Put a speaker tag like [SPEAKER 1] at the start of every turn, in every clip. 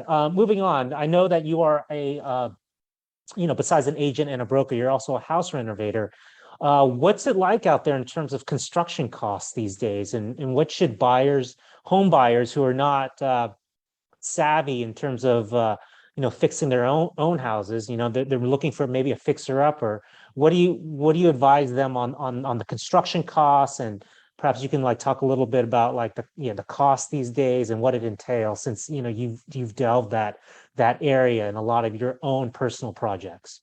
[SPEAKER 1] Moving on, I know that you are besides an agent and a broker, you're also a house renovator. What's it like out there in terms of construction costs these days? And what should home buyers who are not savvy in terms of fixing their own houses, they're looking for maybe a fixer up, or what do you advise them on the construction costs? And perhaps you can like talk a little bit about like the cost these days and what it entails, since you've delved that area in a lot of your own personal projects.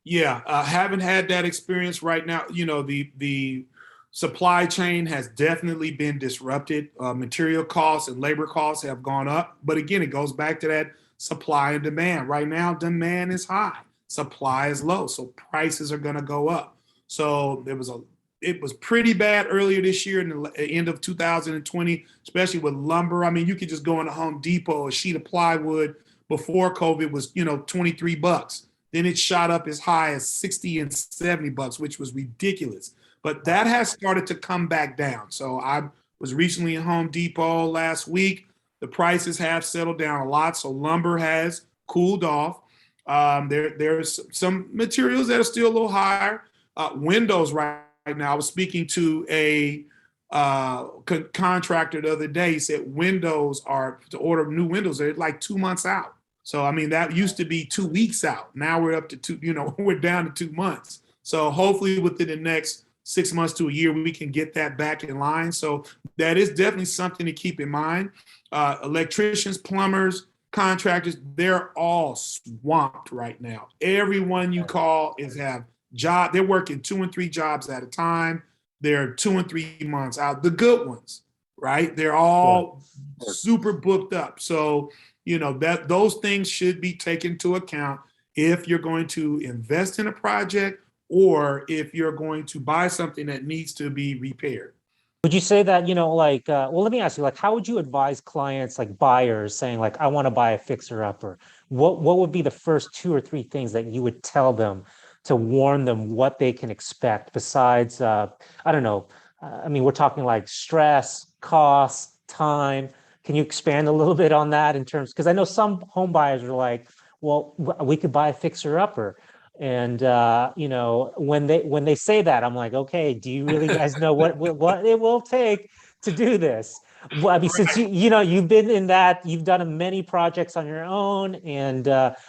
[SPEAKER 2] Yeah, haven't had that experience right now. The supply chain has definitely been disrupted. Material costs and labor costs have gone up. But again, it goes back to that supply and demand. Right now, demand is high, supply is low, so prices are going to go up. So it was pretty bad earlier this year in the end of 2020, especially with lumber. I mean, you could just go into Home Depot, a sheet of plywood before COVID was, $23. Then it shot up as high as 60 and $70, which was ridiculous. But that has started to come back down. So I was recently in Home Depot last week. The prices have settled down a lot. So lumber has cooled off. There's some materials that are still a little higher. Windows right now. I was speaking to a contractor the other day. He said windows are, to order new windows, they're like 2 months out. So, I mean, that used to be 2 weeks out. Now we're up to we're down to 2 months. So hopefully within the next 6 months to a year, we can get that back in line. So that is definitely something to keep in mind. Electricians, plumbers, contractors, they're all swamped right now. Everyone you call they're working 2 and 3 jobs at a time. They're 2 and 3 months out. The good ones, right? They're all super booked up. So, that those things should be taken into account if you're going to invest in a project or if you're going to buy something that needs to be repaired.
[SPEAKER 1] Would you say that, let me ask you, like, how would you advise clients, like buyers saying, like, I want to buy a fixer upper? What would be the first 2 or 3 things that you would tell them to warn them what they can expect besides, I don't know, I mean, we're talking like stress, costs, time. Can you expand a little bit on that in terms, because I know some home buyers are like, well, we could buy a fixer upper. And when they say that, I'm like, okay, do you really guys know what it will take to do this? Well, I mean, since you've been in that, you've done many projects on your own, and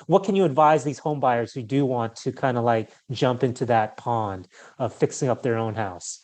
[SPEAKER 1] what can you advise these home buyers who do want to kind of like jump into that pond of fixing up their own house?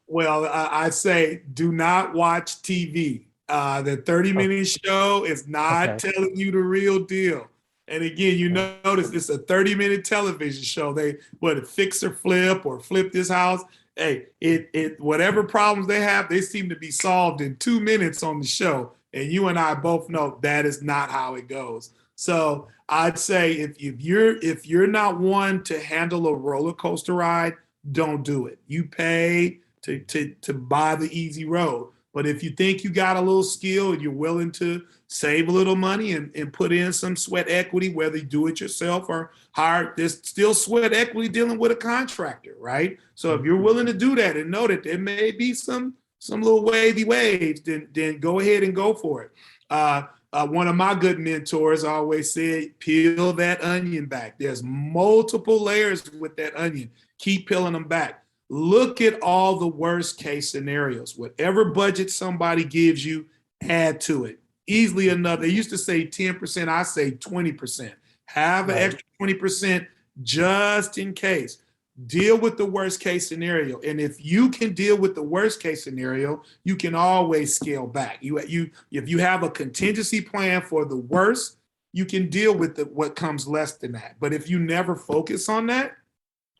[SPEAKER 2] Well, I say do not watch TV. The
[SPEAKER 1] Oh,
[SPEAKER 2] 30-minute show is not
[SPEAKER 1] okay.
[SPEAKER 2] telling you the real deal. And again, you
[SPEAKER 1] Yeah.
[SPEAKER 2] notice it's a 30-minute television show. They fix or flip or flip this house. Hey, it whatever problems they have, they seem to be solved in 2 minutes on the show. And you and I both know that is not how it goes. So I'd say if you're not one to handle a roller coaster ride, don't do it. You pay to buy the easy road. But if you think you got a little skill and you're willing to save a little money and put in some sweat equity, whether you do it yourself or hire, there's still sweat equity dealing with a contractor, right? So if you're willing to do that and know that there may be some little wavy waves, then go ahead and go for it. One of my good mentors always said, peel that onion back. There's multiple layers with that onion. Keep peeling them back. Look at all the worst case scenarios. Whatever budget somebody gives you, add to it. Easily enough. They used to say 10%, I say 20%. Have an
[SPEAKER 1] Right.
[SPEAKER 2] extra 20% just in case. Deal with the worst case scenario. And if you can deal with the worst case scenario, you can always scale back. If you have a contingency plan for the worst, you can deal with what comes less than that. But if you never focus on that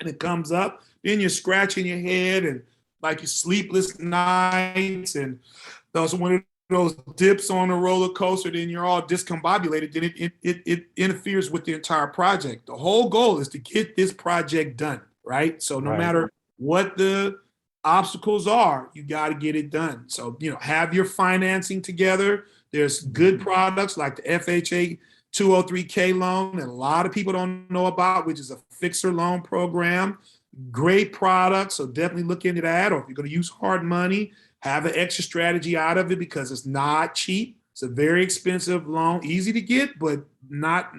[SPEAKER 2] and it comes up, then you're scratching your head and like you sleepless nights and those one of those dips on a roller coaster, then you're all discombobulated, then it interferes with the entire project. The whole goal is to get this project done, right? So no
[SPEAKER 1] Right.
[SPEAKER 2] matter what the obstacles are, you got to get it done. So, have your financing together. There's
[SPEAKER 1] Mhm.
[SPEAKER 2] good products like the FHA 203K loan that a lot of people don't know about, which is a fixer loan program. Great product, so definitely look into that. Or if you're going to use hard money, have an extra strategy out of it because it's not cheap. It's a very expensive loan, easy to get, but not,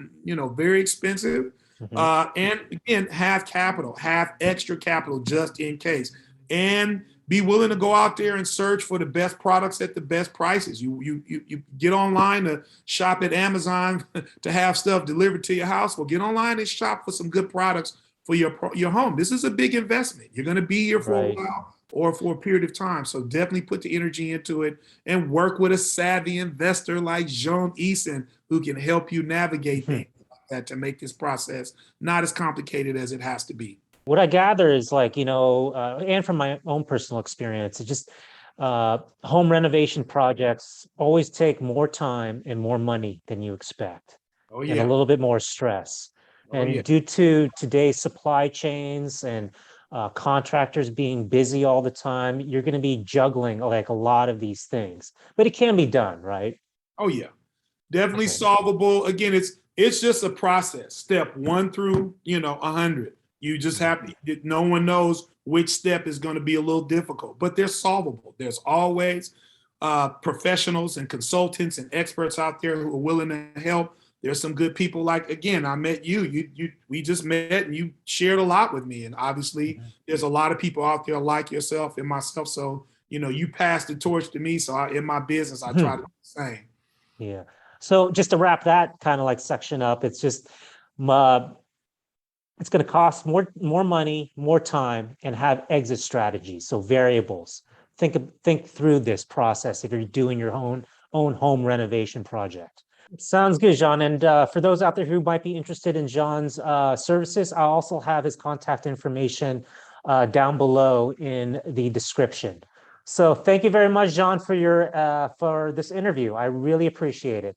[SPEAKER 2] very expensive.
[SPEAKER 1] Mhm.
[SPEAKER 2] And again, have capital, have extra capital just in case, and be willing to go out there and search for the best products at the best prices. You get online to shop at Amazon to have stuff delivered to your house. Well, get online and shop for some good products for your home. This is a big investment. You're going to be here for a
[SPEAKER 1] Right.
[SPEAKER 2] while or for a period of time. So definitely put the energy into it and work with a savvy investor like Jean Eason who can help you navigate
[SPEAKER 1] Mhm.
[SPEAKER 2] things like that to make this process not as complicated as it has to be.
[SPEAKER 1] What I gather is like, and from my own personal experience, it just home renovation projects always take more time and more money than you expect,
[SPEAKER 2] Oh
[SPEAKER 1] and a
[SPEAKER 2] yeah.
[SPEAKER 1] little bit more stress.
[SPEAKER 2] Oh yeah.
[SPEAKER 1] And due to today's supply chains and contractors being busy all the time, you're going to be juggling like a lot of these things, but it can be done, right?
[SPEAKER 2] Oh yeah. Definitely
[SPEAKER 1] Okay.
[SPEAKER 2] solvable. Again, it's just a process. Step 1 through 100. You just
[SPEAKER 1] Mhm.
[SPEAKER 2] have to, no one knows which step is going to be a little difficult, but they're solvable. There's always professionals and consultants and experts out there who are willing to help. There's some good people. Like again, I met you. We just met and you shared a lot with me. And obviously,
[SPEAKER 1] Mhm.
[SPEAKER 2] there's a lot of people out there like yourself and myself. So you passed the torch to me. So in my business, I try to do the same.
[SPEAKER 1] Yeah. So just to wrap that kind of like section up, it's just uh, it's going to cost more money, more time, and have exit strategies. So variables. Think through this process if you're doing your own home renovation project. Sounds good, Jean. And for those out there who might be interested in Jean's services, I also have his contact information down below in the description. So thank you very much, Jean, for your for this interview. I really appreciate it.